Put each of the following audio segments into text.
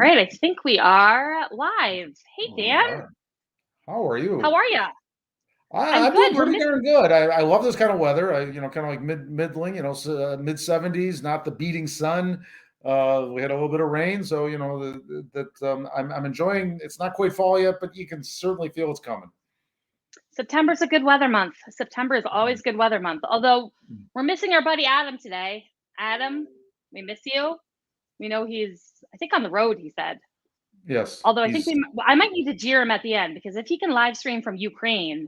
right, I think we are live. Hey, All Dan, right. How are how you? are you? I'm I'm doing good. We're pretty missing. darn good. I love this kind of weather. Kind of like middling, mid 70s, not the beating sun. We had a little bit of rain, so I'm enjoying. It's not quite fall yet, but you can certainly feel it's coming. September's a good weather month. September is always good weather month. Although we're missing our buddy Adam today. Adam, we miss you. We know he's, I think, on the road. He said. Yes, Although I think he's I might need to jeer him at the end because if he can live stream from Ukraine,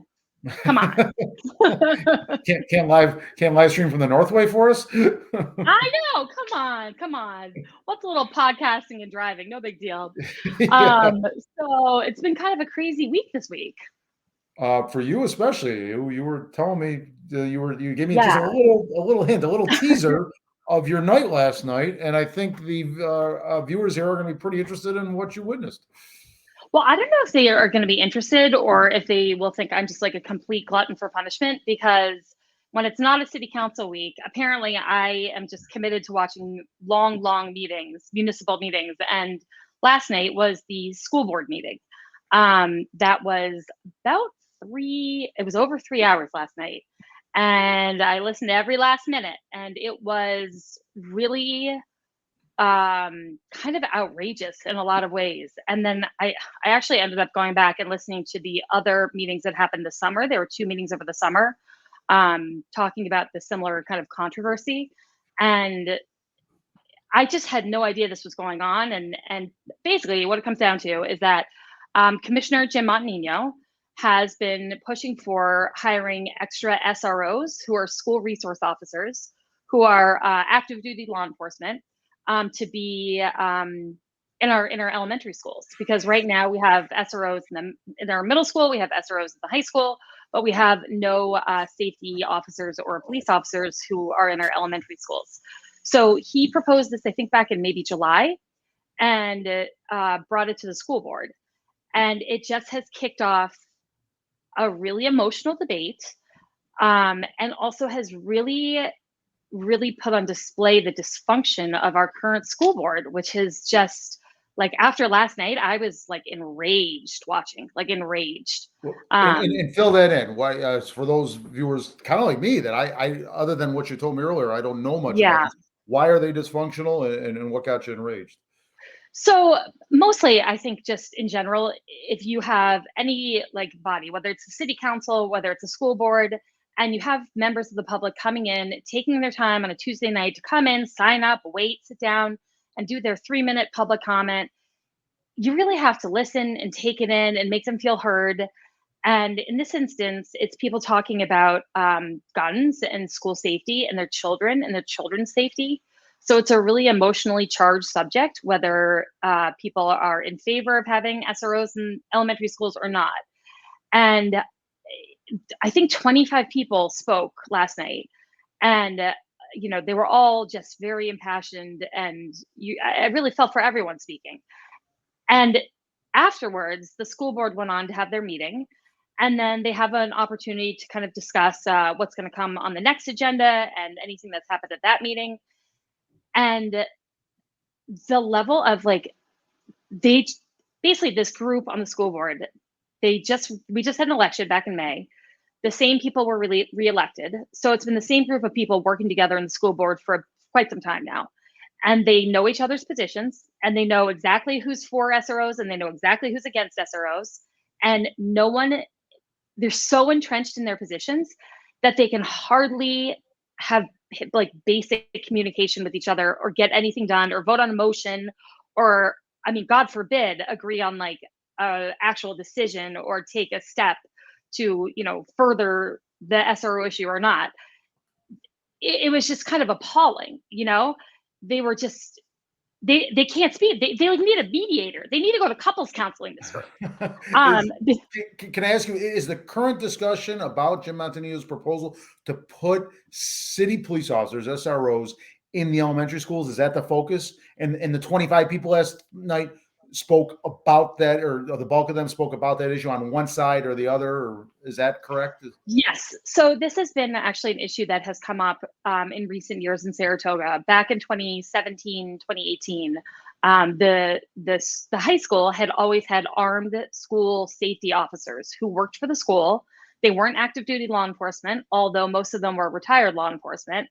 come on. can't live stream from the Northway for us. I know. Come on. What's a little podcasting and driving? No big deal. Yeah. So it's been kind of a crazy week this week. For you especially, you were telling me you gave me just Yeah. a little hint, a little teaser of your night last night, and I think the viewers here are going to be pretty interested in what you witnessed. Well, I don't know if they are going to be interested or if they will think I'm just like a complete glutton for punishment because when it's not a city council week, apparently I am just committed to watching long meetings, municipal meetings. And last night was the school board meeting. That was it was over 3 hours last night. And I listened to every last minute and it was really kind of outrageous in a lot of ways. And then I actually ended up going back and listening to the other meetings that happened this summer. There were 2 meetings over the summer talking about the similar kind of controversy. And I just had no idea this was going on. And basically what it comes down to is that Commissioner Jim Montanino has been pushing for hiring extra SROs who are school resource officers who are active duty law enforcement to be in our elementary schools because right now we have SROs in our middle school, we have SROs in the high school, but we have no safety officers or police officers who are in our elementary schools. So he proposed this, I think, back in maybe July, and brought it to the school board, and it just has kicked off a really emotional debate, and also has really put on display the dysfunction of our current school board, which is just like after last night, I was like enraged watching, like enraged. And fill that in. Why for those viewers, kind of like me, that I other than what you told me earlier, I don't know much about Yeah. this. Why are they dysfunctional, and what got you enraged? So mostly, I think just in general, if you have any like body, whether it's a city council, whether it's a school board, and you have members of the public coming in, taking their time on a Tuesday night to come in, sign up, wait, sit down, and do their 3-minute public comment, you really have to listen and take it in and make them feel heard. And in this instance, it's people talking about guns and school safety and their children and their children's safety. So it's a really emotionally charged subject, whether people are in favor of having SROs in elementary schools or not. And I think 25 people spoke last night, and they were all just very impassioned, and I really felt for everyone speaking. And afterwards, the school board went on to have their meeting, and then they have an opportunity to kind of discuss what's going to come on the next agenda and anything that's happened at that meeting. And the level of like, they basically, this group on the school board, we just had an election back in May. The same people were reelected. So it's been the same group of people working together in the school board for quite some time now. And they know each other's positions, and they know exactly who's for SROs, and they know exactly who's against SROs. And they're so entrenched in their positions that they can hardly have like basic communication with each other or get anything done or vote on a motion or, I mean, God forbid, agree on like a actual decision or take a step to, further the SRO issue or not. It was just kind of appalling, they were just, they can't speak. They like need a mediator. They need to go to couples counseling this group. Can I ask you, is the current discussion about Jim Montanino's proposal to put city police officers, SROs, in the elementary schools, is that the focus? And the 25 people last night spoke about that, or the bulk of them spoke about that issue on one side or the other, or is that correct? Yes. So this has been actually an issue that has come up in recent years in Saratoga. Back in 2017, 2018, The high school had always had armed school safety officers who worked for the school. They weren't active duty law enforcement, although most of them were retired law enforcement,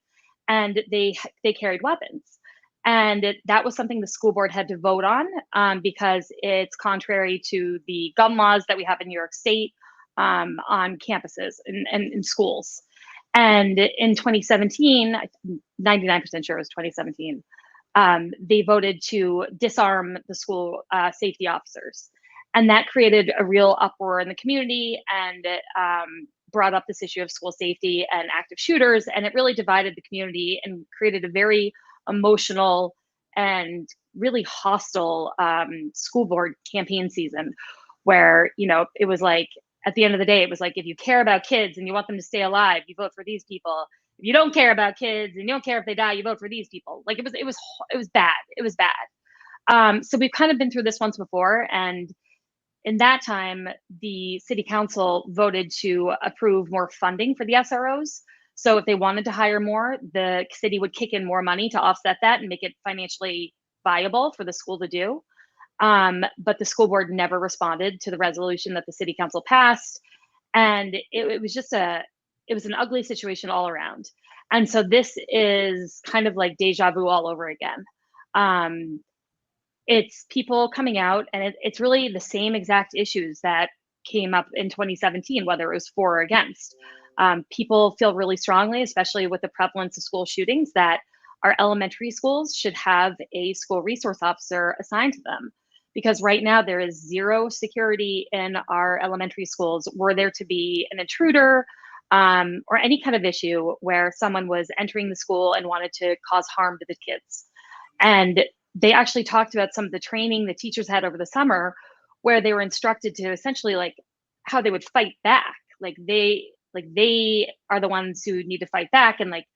and they carried weapons. And that was something the school board had to vote on, because it's contrary to the gun laws that we have in New York State, on campuses and in schools. And in 2017, 99% sure it was 2017, they voted to disarm the school safety officers. And that created a real uproar in the community, and brought up this issue of school safety and active shooters. And it really divided the community and created a very emotional and really hostile school board campaign season, where, it was like, at the end of the day, it was like, if you care about kids and you want them to stay alive, you vote for these people. If you don't care about kids and you don't care if they die, you vote for these people. Like, it was bad. It was bad. So we've kind of been through this once before. And in that time, the city council voted to approve more funding for the SROs. So if they wanted to hire more, the city would kick in more money to offset that and make it financially viable for the school to do. But the school board never responded to the resolution that the city council passed. And it was just it was an ugly situation all around. And so this is kind of like deja vu all over again. It's people coming out, and it's really the same exact issues that came up in 2017, whether it was for or against. People feel really strongly, especially with the prevalence of school shootings, that our elementary schools should have a school resource officer assigned to them. Because right now there is zero security in our elementary schools. Were there to be an intruder, or any kind of issue where someone was entering the school and wanted to cause harm to the kids. And they actually talked about some of the training the teachers had over the summer, where they were instructed to essentially, like, how they would fight back. Like they are the ones who need to fight back and, like,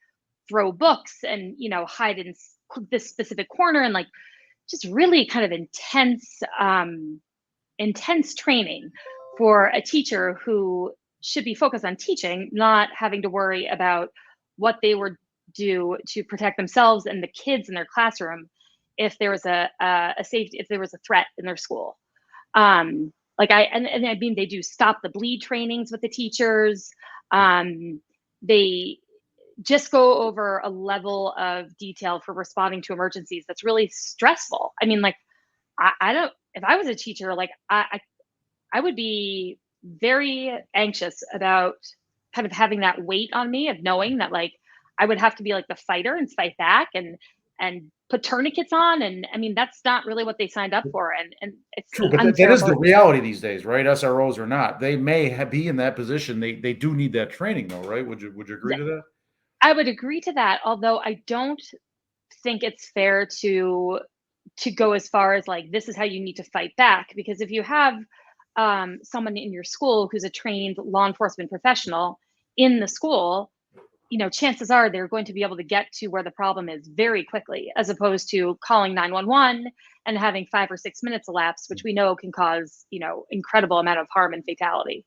throw books and, hide in this specific corner, and, like, just really kind of intense training for a teacher who should be focused on teaching, not having to worry about what they would do to protect themselves and the kids in their classroom if there was a safety, if there was a threat in their school. I mean, they do stop the bleed trainings with the teachers. They just go over a level of detail for responding to emergencies that's really stressful. I mean, like, I don't, if I was a teacher, like, I would be very anxious about kind of having that weight on me of knowing that, like, I would have to be like the fighter and fight back and put tourniquets on. And I mean, that's not really what they signed up for. And it's true, but that is the reality these days, right? SROs or not, they may be in that position. They do need that training, though, right? Would you agree to that? I would agree to that, although I don't think it's fair to go as far as, like, this is how you need to fight back. Because if you have someone in your school who's a trained law enforcement professional in the school, chances are they're going to be able to get to where the problem is very quickly, as opposed to calling 911 and having 5 or 6 minutes elapse, which we know can cause, incredible amount of harm and fatality.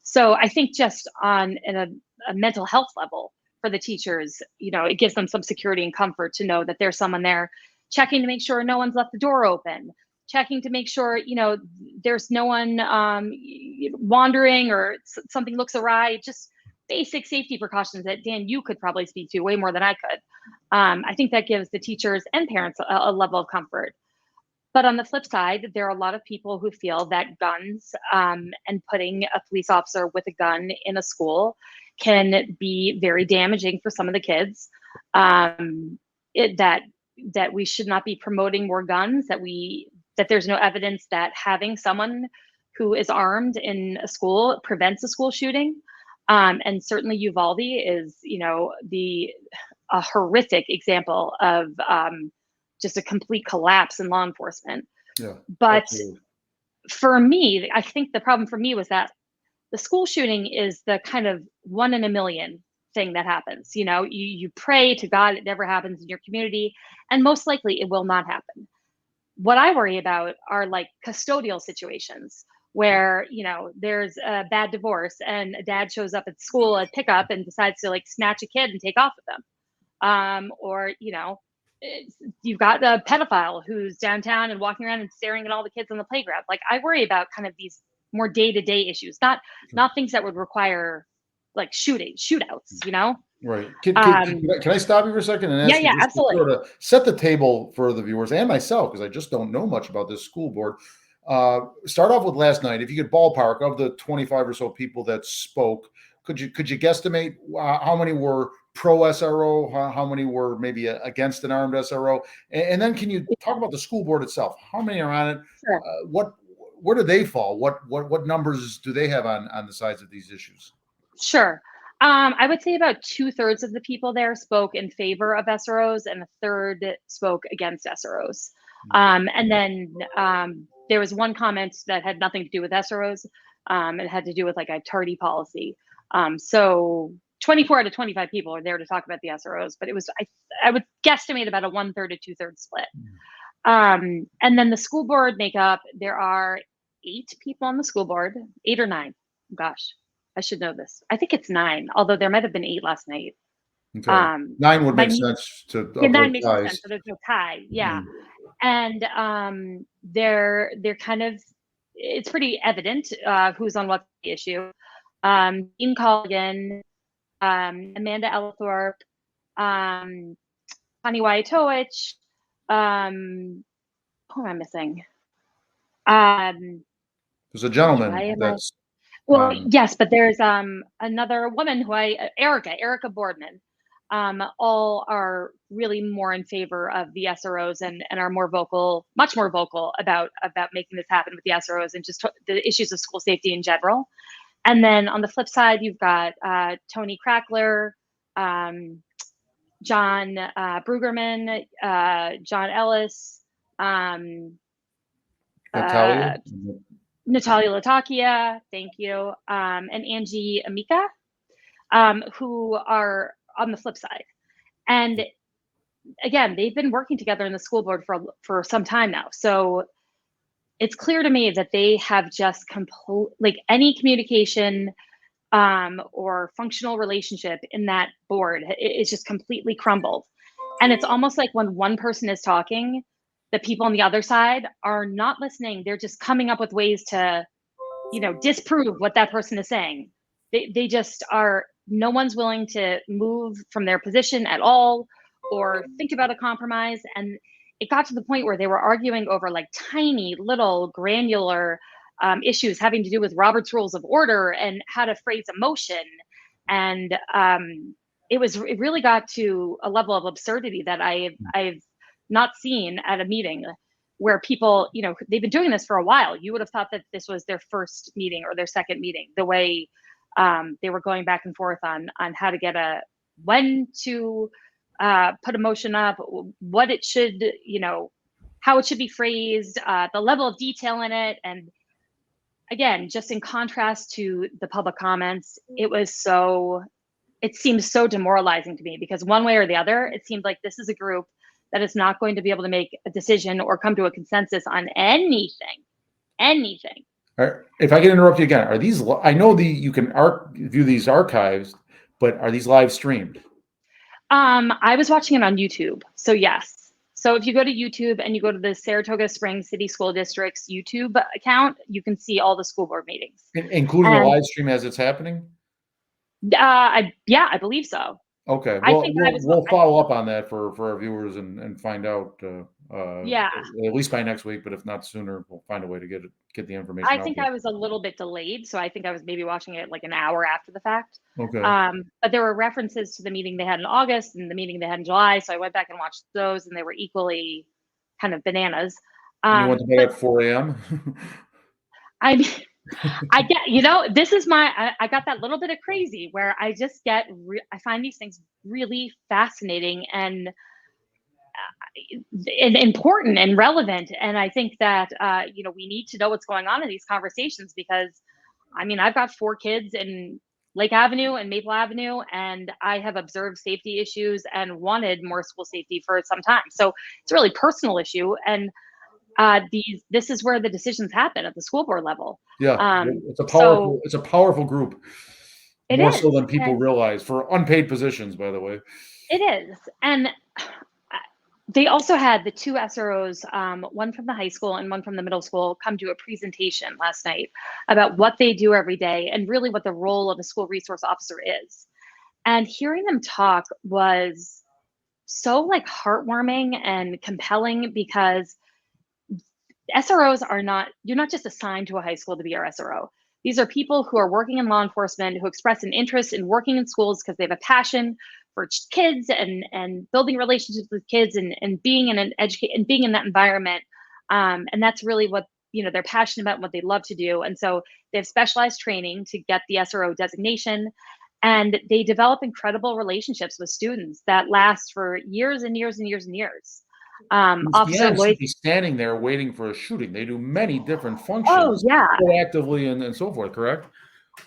So I think just on a mental health level for the teachers, it gives them some security and comfort to know that there's someone there checking to make sure no one's left the door open, checking to make sure, there's no one wandering or something looks awry. Just basic safety precautions that, Dan, you could probably speak to way more than I could. I think that gives the teachers and parents a level of comfort. But on the flip side, there are a lot of people who feel that guns, and putting a police officer with a gun in a school can be very damaging for some of the kids. That we should not be promoting more guns, that there's no evidence that having someone who is armed in a school prevents a school shooting. And certainly Uvalde is, a horrific example of just a complete collapse in law enforcement. Yeah, but absolutely. For me, I think the problem for me was that the school shooting is the kind of 1 in a million thing that happens. You pray to God it never happens in your community, and most likely it will not happen. What I worry about are, like, custodial situations where, there's a bad divorce and a dad shows up at school at pickup and decides to, like, snatch a kid and take off with them. Or, you've got a pedophile who's downtown and walking around and staring at all the kids on the playground. Like, I worry about kind of these more day-to-day issues, not things that would require like shootouts, you know? Right. Can Um, I stop you for a second and ask you yeah, just to absolutely. sort of set the table for the viewers and myself, because I just don't know much about this school board. Start off with last night. If you could ballpark of the 25 or so people that spoke, could you guesstimate how many were pro SRO, how many were maybe against an armed SRO, and then can you talk about the school board itself? How many are on it? Sure. Where do they fall? What numbers do they have on the sides of these issues? Sure. I would say about 2/3 of the people there spoke in favor of SROs, and a third spoke against SROs. And then there was one comment that had nothing to do with SROs. It had to do with like a tardy policy. So 24 out of 25 people are there to talk about the SROs, but it was I would guesstimate about a 1/3 to 2/3 split. And then the school board makeup, there are 8 people on the school board, 8 or 9. Gosh, I should know this. I think it's 9, although there might have been 8 last night. Okay. 9 would make my sense to Yeah, 9 avoid makes more sense, ties. so there's no tie. Yeah. Mm. And they're kind of, it's pretty evident who's on what issue. Dean Colligan, Amanda Ellithorpe, Connie Wyatowicz, who am I missing? There's a gentleman Why am I? that's Well, yes, but there's another woman who Erica Boardman. All are really more in favor of the SROs and are more vocal, much more vocal about making this happen with the SROs and just the issues of school safety in general. And then on the flip side, you've got Tony Crackler, John Brueggerman, John Ellis, Natalia. Natalia Latakia, thank you, and Angie Amica, who are on the flip side. And again, they've been working together in the school board for some time now. So it's clear to me that they have just like any communication or functional relationship in that board is just completely crumbled. And it's almost like when one person is talking, the people on the other side are not listening. They're just coming up with ways to, disprove what that person is saying. They just are, no one's willing to move from their position at all or think about a compromise. And it got to the point where they were arguing over like tiny little granular issues having to do with Robert's Rules of Order and how to phrase a motion. And it really got to a level of absurdity that I've not seen at a meeting where people, they've been doing this for a while. You would have thought that this was their first meeting or their second meeting, the way they were going back and forth on how to get when to put a motion up, what it should, how it should be phrased, the level of detail in it. And again, just in contrast to the public comments, it seems so demoralizing to me, because one way or the other, it seems like this is a group that is not going to be able to make a decision or come to a consensus on anything. If I can interrupt you again, are these? I know you can view these archives, but are these live streamed? I was watching it on YouTube, so yes. So if you go to YouTube and you go to the Saratoga Springs City School District's YouTube account, you can see all the school board meetings, including the live stream as it's happening. I believe so. Okay, well, we'll follow up on that for our viewers and find out. At least by next week, but if not sooner, we'll find a way to get the information. I think I was a little bit delayed, so I think I was maybe watching it like an hour after the fact. Okay. But there were references to the meeting they had in August and the meeting they had in July, so I went back and watched those, and they were equally kind of bananas. You went to bed at 4 a.m. I get, this is I got that little bit of crazy where I just I find these things really fascinating and important and relevant. And I think that, we need to know what's going on in these conversations, because I've got 4 kids in Lake Avenue and Maple Avenue, and I have observed safety issues and wanted more school safety for some time. So it's a really personal issue. And this is where the decisions happen at the school board level. Yeah, it's a powerful group. More so than people realize, for unpaid positions, by the way. It is. And They also had the two SROs, one from the high school and one from the middle school, come to a presentation last night about what they do every day and really what the role of a school resource officer is. And hearing them talk was so like heartwarming and compelling, because SROs are not, you're not just assigned to a high school to be our SRO. These are people who are working in law enforcement, who express an interest in working in schools because they have a passion for kids and building relationships with kids and being in an educate and being in that environment. And that's really what, you know, they're passionate about and what they love to do. And so they have specialized training to get the SRO designation, and they develop incredible relationships with students that last for years and years and years and years. Officer Lloyd. Be standing there waiting for a shooting. They do many different Oh functions yeah, proactively and so forth, correct?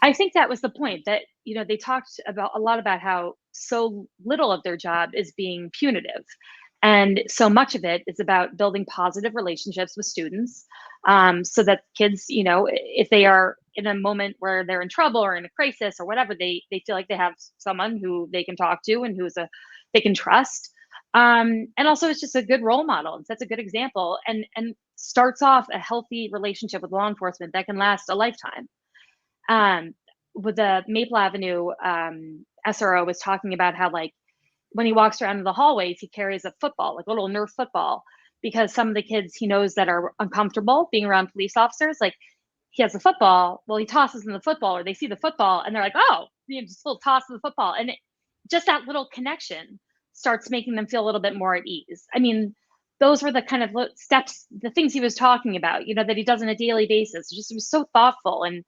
I think that was the point, that, you know, they talked about a lot about how so little of their job is being punitive. And so much of it is about building positive relationships with students, so that kids, you know, if they are in a moment where they're in trouble or in a crisis or whatever, they feel like they have someone who they can talk to and they can trust. And also, it's just a good role model and sets a good example, and starts off a healthy relationship with law enforcement that can last a lifetime. um, with the Maple Avenue SRO was talking about how, like, when he walks around in the hallways, he carries a football, like a little Nerf football, because some of the kids he knows that are uncomfortable being around police officers, like, he has a football. Well, he tosses them the football, or they see the football, and they're like, "Oh, you know, just a little toss of the football," and just that little connection starts making them feel a little bit more at ease. I mean, those were the kind of steps, the things he was talking about, you know, that he does on a daily basis. It was so thoughtful. And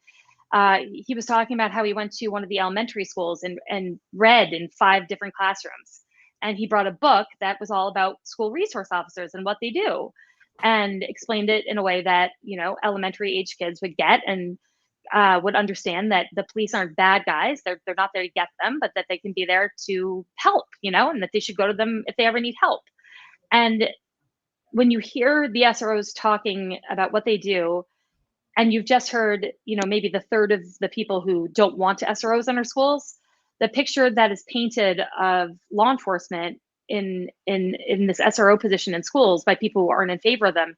he was talking about how he went to one of the elementary schools and read in 5 different classrooms. And he brought a book that was all about school resource officers and what they do, and explained it in a way that, you know, elementary age kids would get, and would understand that the police aren't bad guys. They're not there to get them, but that they can be there to help, you know, and that they should go to them if they ever need help. And when you hear the SROs talking about what they do, and you've just heard, you know, maybe the third of the people who don't want to SROs in our schools, the picture that is painted of law enforcement in this SRO position in schools by people who aren't in favor of them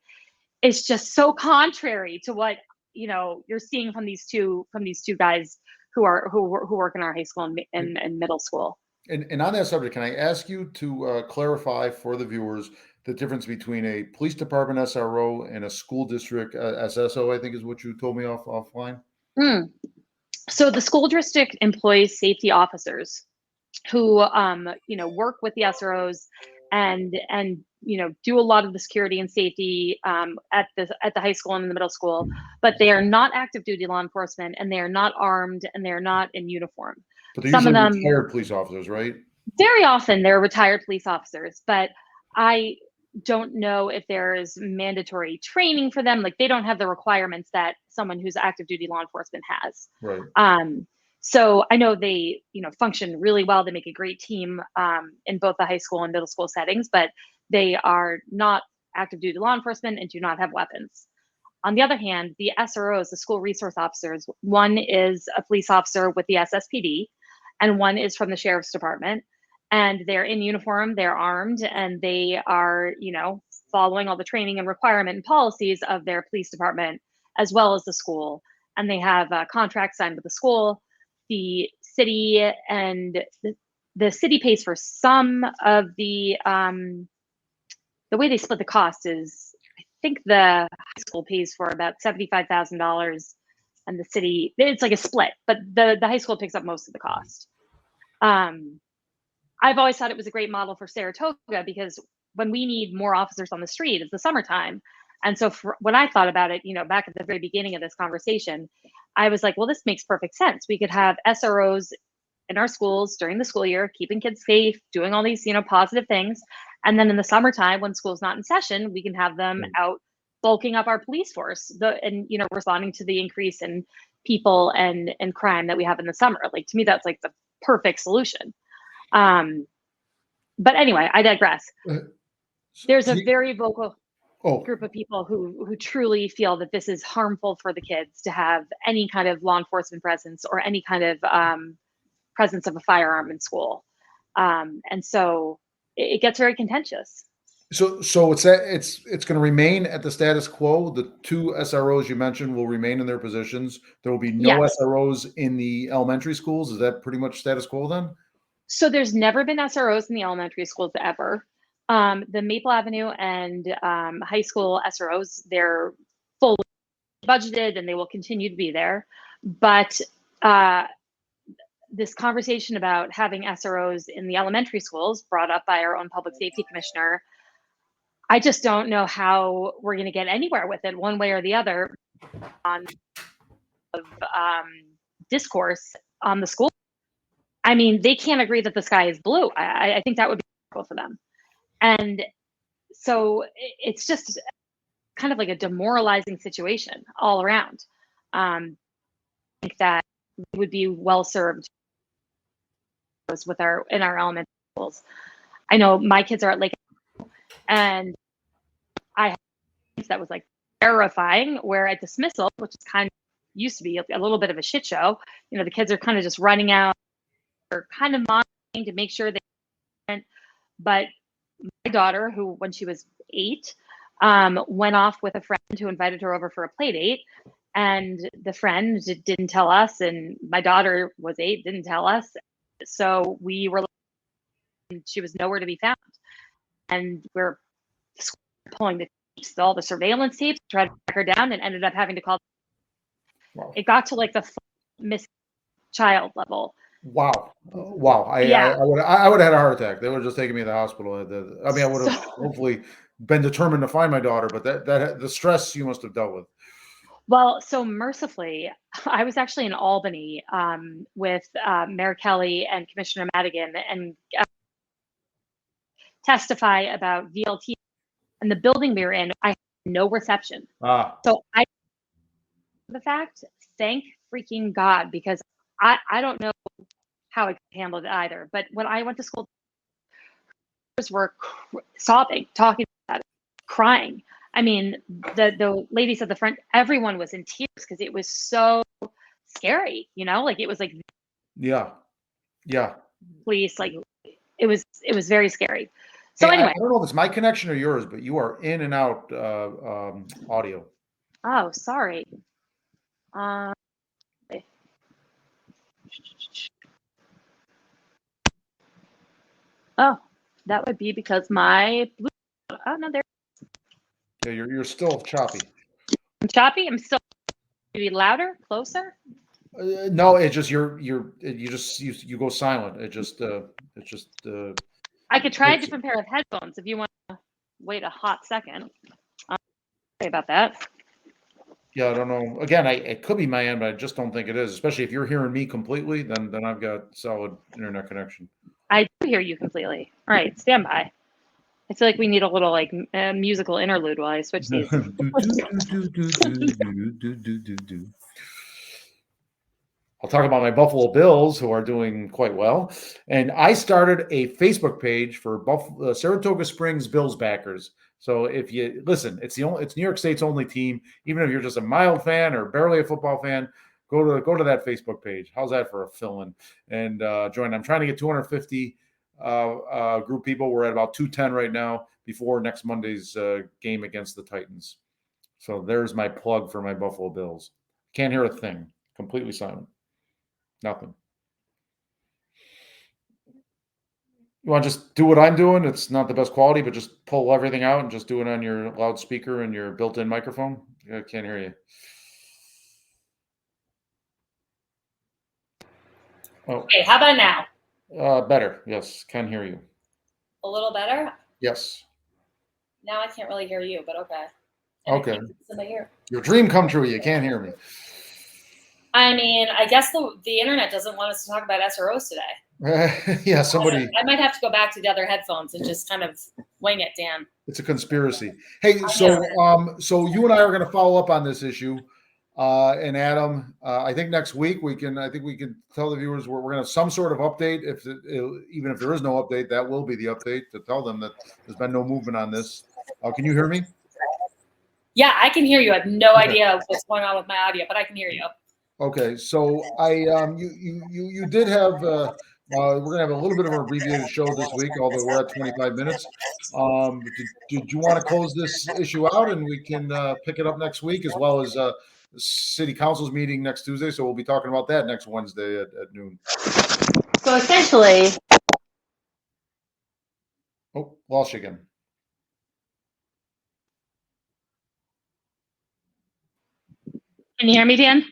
is just so contrary to what, you know, you're seeing from these two guys who work in our high school and middle school. And on that subject, can I ask you to clarify for the viewers the difference between a police department SRO and a school district SSO? I think is what you told me offline. Mm. So the school district employs safety officers who, you know, work with the SROs and you know, do a lot of the security and safety at the high school and in the middle school, but they are not active duty law enforcement, and they are not armed, and they are not in uniform. But they're Some of usually them, retired police officers, right? very often, they're retired police officers, but I don't know if there's mandatory training for them. Like, they don't have the requirements that someone who's active duty law enforcement has. Right. So I know they, you know, function really well. They make a great team in both the high school and middle school settings, but they are not active duty law enforcement and do not have weapons. On the other hand, the SROs, the school resource officers, one is a police officer with the SSPD, and one is from the sheriff's department. And they're in uniform, they're armed, and they are, you know, following all the training and requirement and policies of their police department as well as the school. And they have a contract signed with the school. The city and the city pays for some of the way they split the cost is, I think the high school pays for about $75,000, and the city, it's like a split, but the high school picks up most of the cost. I've always thought it was a great model for Saratoga, because when we need more officers on the street, it's the summertime. And so when I thought about it, you know, back at the very beginning of this conversation, I was like, well, this makes perfect sense. We could have SROs in our schools during the school year, keeping kids safe, doing all these, you know, positive things. And then in the summertime, when school's not in session, we can have them out bulking up our police force and, you know, responding to the increase in people and crime that we have in the summer. Like, to me, that's like the perfect solution. But anyway, I digress. There's a very vocal group of people who truly feel that this is harmful for the kids to have any kind of law enforcement presence or any kind of presence of a firearm in school. And so it gets very contentious. So it's going to remain at the status quo. The two SROs you mentioned will remain in their positions. There will be no Yes. SROs in the elementary schools. Is that pretty much status quo then? So there's never been SROs in the elementary schools ever. The Maple Avenue and high school SROs, they're fully budgeted and they will continue to be there. But this conversation about having SROs in the elementary schools, brought up by our own public safety commissioner, I just don't know how we're going to get anywhere with it, one way or the other, on of discourse on the school. I mean, they can't agree that the sky is blue. I think that would be difficult for them. And so it's just kind of like a demoralizing situation all around. I think that we would be well served with in our elementary schools. I know my kids are at Lake, and I had that was like terrifying. Where at dismissal, which is kind of used to be a little bit of a shit show, you know, the kids are kind of just running out or kind of monitoring to make sure they. But my daughter, who when she was 8, went off with a friend who invited her over for a play date, and the friend didn't tell us, and my daughter was 8, didn't tell us, so we were. She was nowhere to be found, and we're pulling all the surveillance tapes, tried to track her down, and ended up having to call. Wow. It got to like the missing child level. Wow. I would have had a heart attack. They would have just taken me to the hospital. I mean, I would have hopefully been determined to find my daughter, but that the stress you must have dealt with. Well, so mercifully, I was actually in Albany with Mayor Kelly and Commissioner Madigan and testify about VLT. And the building we were in, I had no reception. So the fact, thank freaking God, because I don't know how I could handle it either. But when I went to school, were sobbing, talking about it, crying. I mean, the ladies at the front, everyone was in tears because it was so scary, you know, like it was like, yeah. Police, like it was very scary. So anyway, I don't know if it's my connection or yours, but you are in and out audio. Oh, sorry. Oh, that would be because my Bluetooth. Oh no, there. Yeah, you're still choppy. I'm choppy. I'm still. Maybe louder, closer. No, it's just you go silent. It's just. I could try a different pair of headphones if you want to wait a hot second. Sorry about that. Yeah, I don't know. Again, it could be my end, but I just don't think it is. Especially if you're hearing me completely, then I've got solid internet connection. I do hear you completely. All right, stand by. I feel like we need a little like musical interlude while I switch these. I'll talk about my Buffalo Bills, who are doing quite well. And I started a Facebook page for Saratoga Springs Bills backers. So if you listen, it's New York State's only team. Even if you're just a mild fan or barely a football fan, go to that Facebook page. How's that for a fill-in? And join. I'm trying to get 250 group people. We're at about 210 right now before next Monday's game against the Titans. So there's my plug for my Buffalo Bills. Can't hear a thing. Completely silent. Nothing. You want to just do what I'm doing? It's not the best quality, but just pull everything out and just do it on your loudspeaker and your built-in microphone. I can't hear you. Oh. Okay, how about now? Better. Yes, can hear you. A little better? Yes. Now I can't really hear you, but okay. Okay. Your dream come true. You can't hear me. I mean, I guess the internet doesn't want us to talk about SROs today. Yeah, somebody. I might have to go back to the other headphones and just kind of wing it, Dan. It's a conspiracy. Hey, so you and I are going to follow up on this issue, and Adam, I think next week we can tell the viewers we're going to have some sort of update. Even if there is no update, that will be the update to tell them that there's been no movement on this. Can you hear me? Yeah, I can hear you. I have no idea what's going on with my audio, but I can hear you. Okay, so you did have We're going to have a little bit of an abbreviated show this week, although we're at 25 minutes. Did you want to close this issue out, and we can pick it up next week, as well as City Council's meeting next Tuesday? So we'll be talking about that next Wednesday at noon. So essentially, oh, lost you again. Can you hear me, Dan?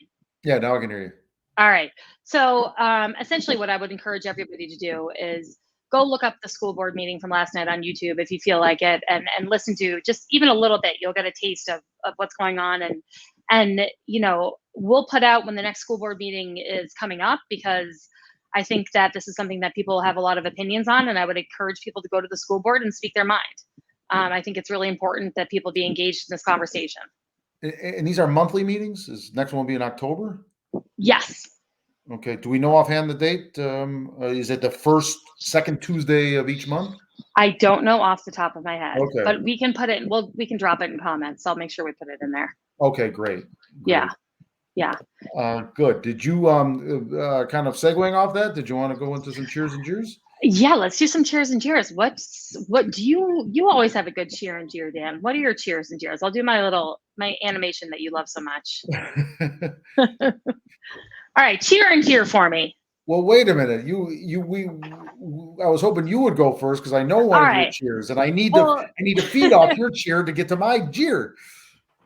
Yeah, now I can hear you. All right. So essentially what I would encourage everybody to do is go look up the school board meeting from last night on YouTube if you feel like it, and listen to just even a little bit. You'll get a taste of what's going on. And we'll put out when the next school board meeting is coming up, because I think that this is something that people have a lot of opinions on, and I would encourage people to go to the school board and speak their mind. I think it's really important that people be engaged in this conversation. And these are monthly meetings? Is next one will be in October? Yes. Okay. Do we know offhand the date? Is it the second Tuesday of each month? I don't know off the top of my head. Okay. But we can put it, we can drop it in comments. I'll make sure we put it in there. Okay, great. Yeah. Yeah. Good. Did you kind of segueing off that? Did you want to go into some cheers and jeers? Yeah, let's do some cheers and jeers. What do you always have a good cheer and jeer, Dan? What are your cheers and jeers? I'll do my animation that you love so much. All right, cheer and jeer for me. Well, wait a minute. I was hoping you would go first, because I know one of your cheers, and I need to feed off your cheer to get to my jeer.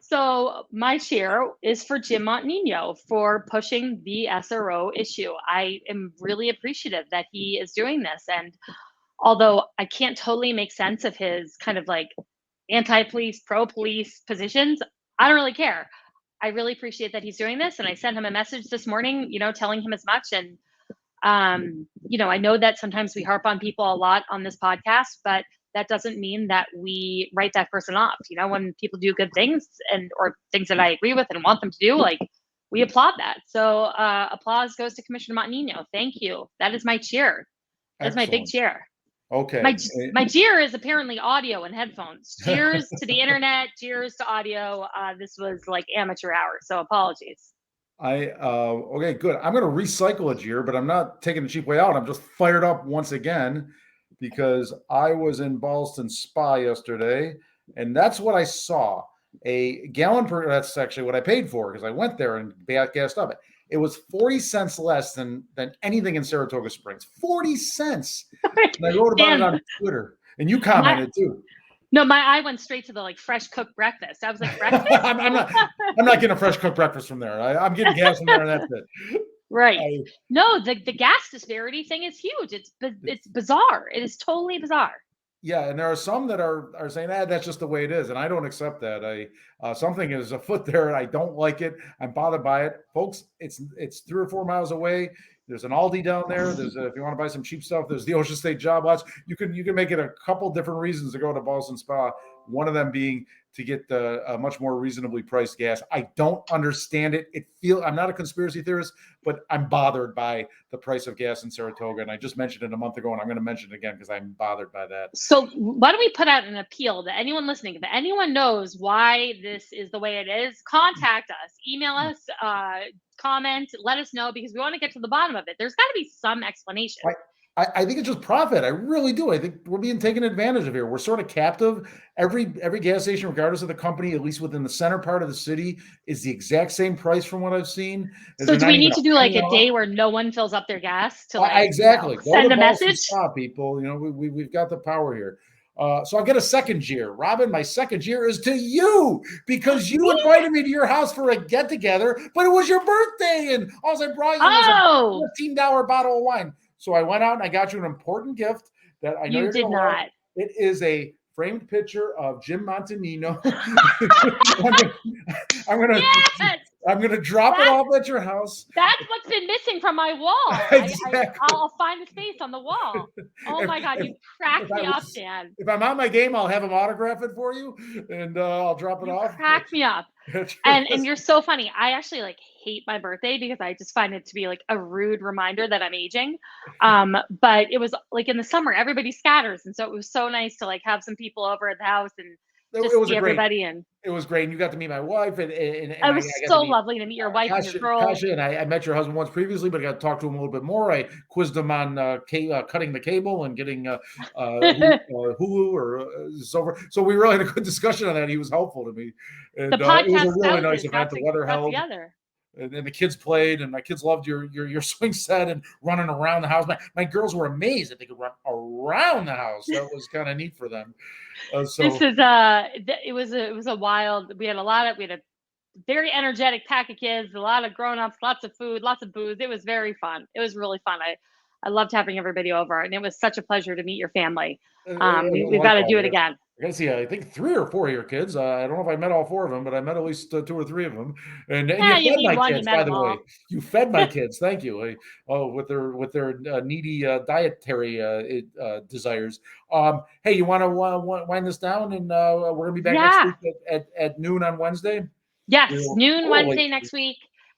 So my cheer is for Jim Montanino for pushing the SRO issue. I am really appreciative that he is doing this. And although I can't totally make sense of his kind of like anti-police, pro-police positions, I don't really care. I really appreciate that he's doing this. And I sent him a message this morning, telling him as much. And, I know that sometimes we harp on people a lot on this podcast, but that doesn't mean that we write that person off. When people do good things or things that I agree with and want them to do, like, we applaud that. So applause goes to Commissioner Montanino. Thank you. That is my cheer. That's my big cheer. Okay. My jeer is apparently audio and headphones. Cheers to the internet. Cheers to audio. This was like amateur hour, so apologies. Okay, good. I'm going to recycle a jeer, but I'm not taking the cheap way out. I'm just fired up once again, because I was in Ballston Spa yesterday, and that's what I saw. A gallon per, that's actually what I paid for, because I went there and gassed up. It was 40 cents less than anything in Saratoga Springs. 40 cents. And I wrote about it on Twitter, and you commented too. No, my eye went straight to the fresh cooked breakfast. I was like, breakfast? I'm not getting a fresh cooked breakfast from there. I'm getting gas from there, and that's it. Right. No, the gas disparity thing is huge. It's bizarre. It is totally bizarre. Yeah, and there are some that are saying that's just the way it is, and I don't accept that. Something is afoot there, and I don't like it. I'm bothered by it, folks. It's 3 or 4 miles away. There's an Aldi down there. There's if you want to buy some cheap stuff, there's the Ocean State Job Lots. You can make it a couple different reasons to go to Ballston Spa. One of them being to get a much more reasonably priced gas. I don't understand it. I'm not a conspiracy theorist, but I'm bothered by the price of gas in Saratoga. And I just mentioned it a month ago, and I'm going to mention it again because I'm bothered by that. So why don't we put out an appeal to anyone listening? If anyone knows why this is the way it is, contact us, email us, comment, let us know, because we want to get to the bottom of it. There's got to be some explanation. I think it's just profit. I really do. I think we're being taken advantage of here. We're sort of captive. Every gas station, regardless of the company, at least within the center part of the city, is the exact same price from what I've seen. So do we need to do like a day where no one fills up their gas to exactly send a message? Stop, people. We've got the power here. So I'll get a second jeer. Robin, my second jeer is to you, because you invited me to your house for a get-together, but it was your birthday, and all I brought you was a $15 bottle of wine. So I went out and I got you an important gift that I know you did not. Love. It is a framed picture of Jim Montanino. I'm gonna drop it off at your house. That's what's been missing from my wall. Exactly. I'll find the space on the wall. Oh my God, you cracked me up, Dan. If I'm on my game, I'll have him autograph it for you, and I'll drop it off. Crack me up. And you're so funny. I actually hate my birthday because I just find it to be a rude reminder that I'm aging. But it was in the summer, everybody scatters, and so it was so nice to have some people over at the house, and just was see a great. everybody and. It was great. And you got to meet my wife, and It I was got so to meet lovely to meet your wife and your girl. Kasha, and I met your husband once previously, but I got to talk to him a little bit more. I quizzed him on cutting the cable and getting Hulu or over. So we really had a good discussion on that. He was helpful to me. And The it was podcast a really nice event. The weather held. Together. And the kids played, and my kids loved your swing set and running around the house. My girls were amazed that they could run around the house. That was kind of neat for them. This is it was a wild. We had a very energetic pack of kids, a lot of grown-ups, lots of food, lots of booze. It was very fun. It was really fun. I loved having everybody over, and it was such a pleasure to meet your family. We've got to do it again. I got to see, I think 3 or 4 of your kids. I don't know if I met all 4 of them, but I met at least 2 or 3 of them. And you fed my kids, by the way. You fed my kids. Thank you. With their needy dietary desires. Hey, you want to wind this down, and we're gonna be back next week at noon on Wednesday. Yes, noon Wednesday next week.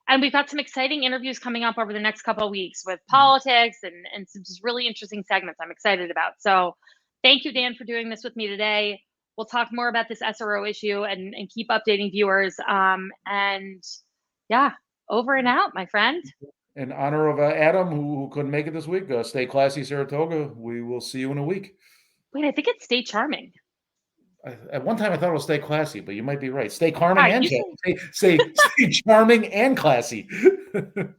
And we've got some exciting interviews coming up over the next couple of weeks with politics and some just really interesting segments I'm excited about. So thank you, Dan, for doing this with me today. We'll talk more about this SRO issue and keep updating viewers. And yeah, over and out, my friend. In honor of Adam, who couldn't make it this week, stay classy, Saratoga. We will see you in a week. Wait, I think it's stay charming. At one time, I thought it was stay classy, but you might be right. Stay charming and stay charming and classy.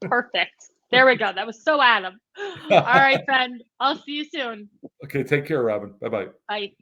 Perfect. There we go. That was so Adam. All right, friend. I'll see you soon. Okay, take care, Robin. Bye-bye. Bye.